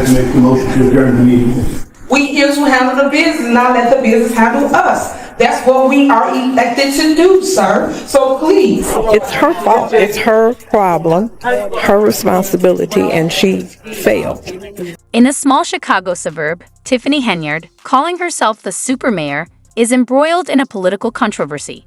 like to make the motion to adjourn the meeting. We here to handle the business, not let the business handle us. That's what we are elected to do, sir. So please. It's her fault. It's her problem, her responsibility, and she failed. In a small Chicago suburb, Tiffany Henyard, calling herself the super mayor, is embroiled in a political controversy.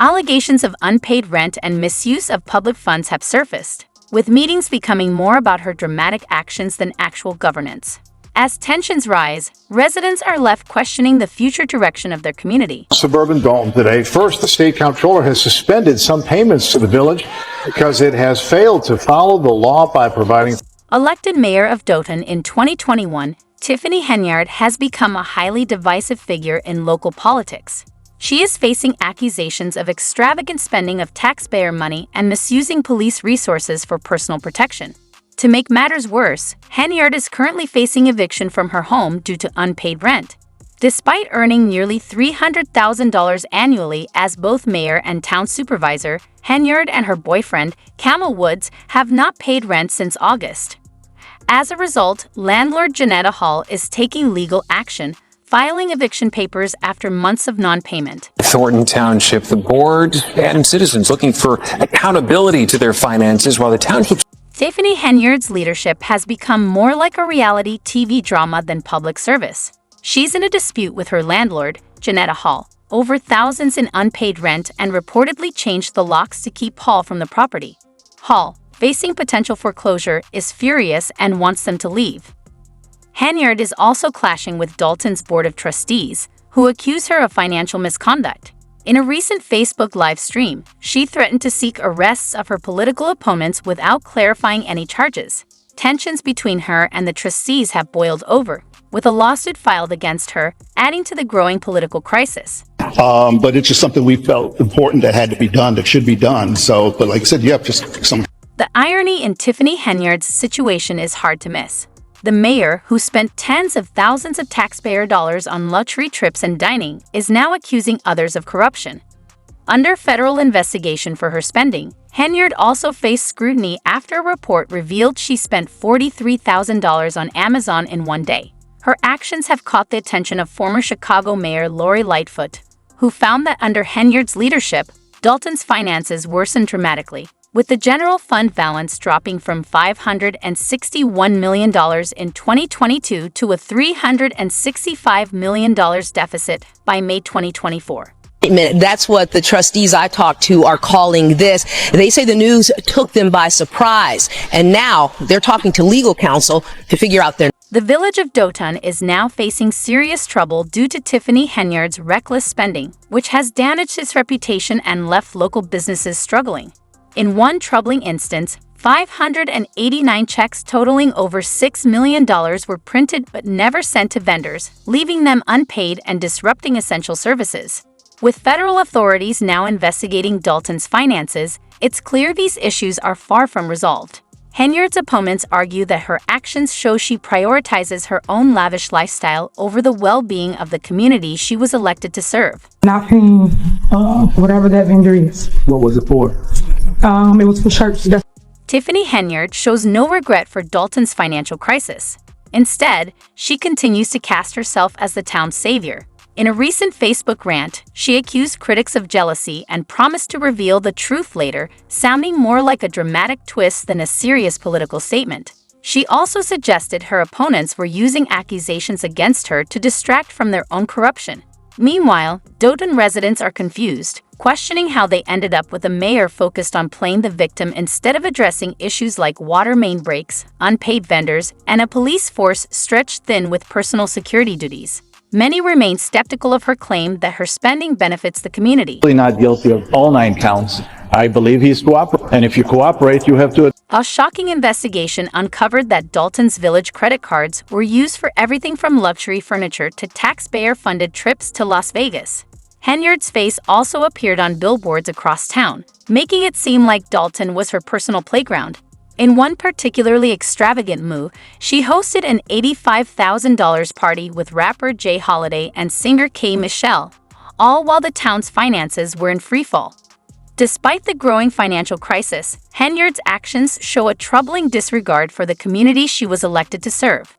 Allegations of unpaid rent and misuse of public funds have surfaced, with meetings becoming more about her dramatic actions than actual governance. As tensions rise, residents are left questioning the future direction of their community. Suburban Dalton today. First, the state comptroller has suspended some payments to the village because it has failed to follow the law by providing. Elected mayor of Dalton in 2021, Tiffany Henyard has become a highly divisive figure in local politics. She is facing accusations of extravagant spending of taxpayer money and misusing police resources for personal protection. To make matters worse, Henyard is currently facing eviction from her home due to unpaid rent. Despite earning nearly $300,000 annually as both mayor and town supervisor, Henyard and her boyfriend, Camel Woods, have not paid rent since August. As a result, landlord Janetta Hall is taking legal action, filing eviction papers after months of non-payment. Thornton Township, the board and citizens looking for accountability to their finances while the township. Tiffany Henyard's leadership has become more like a reality TV drama than public service. She's in a dispute with her landlord, Janetta Hall, over thousands in unpaid rent and reportedly changed the locks to keep Hall from the property. Hall, facing potential foreclosure, is furious and wants them to leave. Henyard is also clashing with Dalton's Board of Trustees, who accuse her of financial misconduct. In a recent Facebook live stream, she threatened to seek arrests of her political opponents without clarifying any charges. Tensions between her and the trustees have boiled over, with a lawsuit filed against her, adding to the growing political crisis. But it's just something we felt important that had to be done, that should be done. So, but like I said, just some. The irony in Tiffany Henyard's situation is hard to miss. The mayor, who spent tens of thousands of taxpayer dollars on luxury trips and dining, is now accusing others of corruption. Under federal investigation for her spending, Henyard also faced scrutiny after a report revealed she spent $43,000 on Amazon in one day. Her actions have caught the attention of former Chicago Mayor Lori Lightfoot, who found that under Henyard's leadership, Dalton's finances worsened dramatically, with the general fund balance dropping from $561 million in 2022 to a $365 million deficit by May 2024. That's what the trustees I talked to are calling this. They say the news took them by surprise, and now they're talking to legal counsel to figure out their. The village of Dalton is now facing serious trouble due to Tiffany Henyard's reckless spending, which has damaged its reputation and left local businesses struggling. In one troubling instance, 589 checks totaling over $6 million were printed but never sent to vendors, leaving them unpaid and disrupting essential services. With federal authorities now investigating Dalton's finances, it's clear these issues are far from resolved. Henyard's opponents argue that her actions show she prioritizes her own lavish lifestyle over the well-being of the community she was elected to serve. Not paying whatever that vendor is. What was it for? It was for shirts. Tiffany Henyard shows no regret for Dalton's financial crisis. Instead, she continues to cast herself as the town's savior. In a recent Facebook rant, she accused critics of jealousy and promised to reveal the truth later, sounding more like a dramatic twist than a serious political statement. She also suggested her opponents were using accusations against her to distract from their own corruption. Meanwhile, Dalton residents are confused, questioning how they ended up with a mayor focused on playing the victim instead of addressing issues like water main breaks, unpaid vendors, and a police force stretched thin with personal security duties. Many remain skeptical of her claim that her spending benefits the community. Not guilty of all 9 counts. I believe he's cooperating, and if you cooperate, you have to. A shocking investigation uncovered that Dalton's village credit cards were used for everything from luxury furniture to taxpayer-funded trips to Las Vegas. Henyard's face also appeared on billboards across town, making it seem like Dalton was her personal playground. In one particularly extravagant move, she hosted an $85,000 party with rapper Jay Holiday and singer K. Michelle, all while the town's finances were in freefall. Despite the growing financial crisis, Henyard's actions show a troubling disregard for the community she was elected to serve.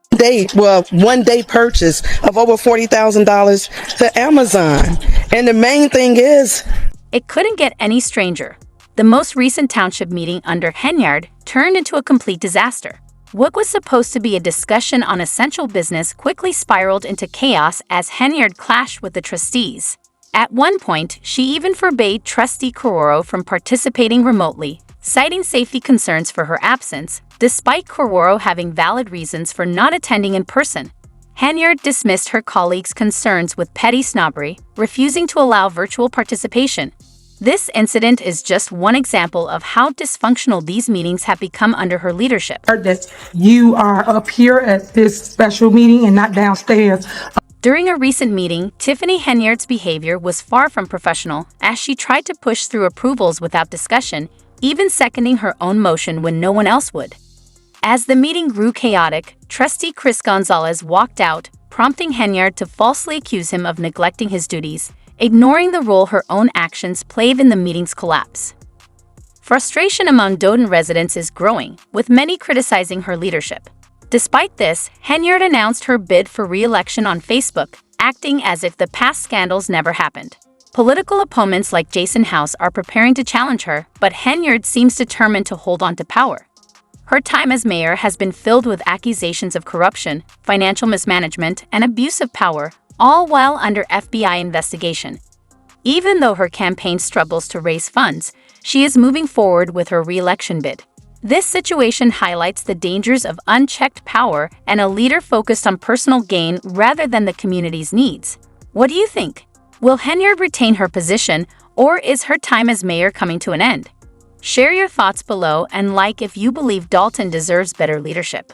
One day purchase of over $40,000 to Amazon. And the main thing is, it couldn't get any stranger. The most recent township meeting under Henyard turned into a complete disaster. What was supposed to be a discussion on essential business quickly spiraled into chaos as Henyard clashed with the trustees. At one point, she even forbade Trustee Carroro from participating remotely, citing safety concerns for her absence, despite Carroro having valid reasons for not attending in person. Henyard dismissed her colleagues' concerns with petty snobbery, refusing to allow virtual participation. This incident is just one example of how dysfunctional these meetings have become under her leadership. That you are up here at this special meeting and not downstairs. During a recent meeting, Tiffany Henyard's behavior was far from professional, as she tried to push through approvals without discussion, even seconding her own motion when no one else would. As the meeting grew chaotic, Trustee Chris Gonzalez walked out, prompting Henyard to falsely accuse him of neglecting his duties, ignoring the role her own actions played in the meeting's collapse. Frustration among Doden residents is growing, with many criticizing her leadership. Despite this, Henyard announced her bid for re-election on Facebook, acting as if the past scandals never happened. Political opponents like Jason House are preparing to challenge her, but Henyard seems determined to hold on to power. Her time as mayor has been filled with accusations of corruption, financial mismanagement, and abuse of power, all while under FBI investigation. Even though her campaign struggles to raise funds, she is moving forward with her re-election bid. This situation highlights the dangers of unchecked power and a leader focused on personal gain rather than the community's needs. What do you think? Will Henyard retain her position, or is her time as mayor coming to an end? Share your thoughts below and like if you believe Dalton deserves better leadership.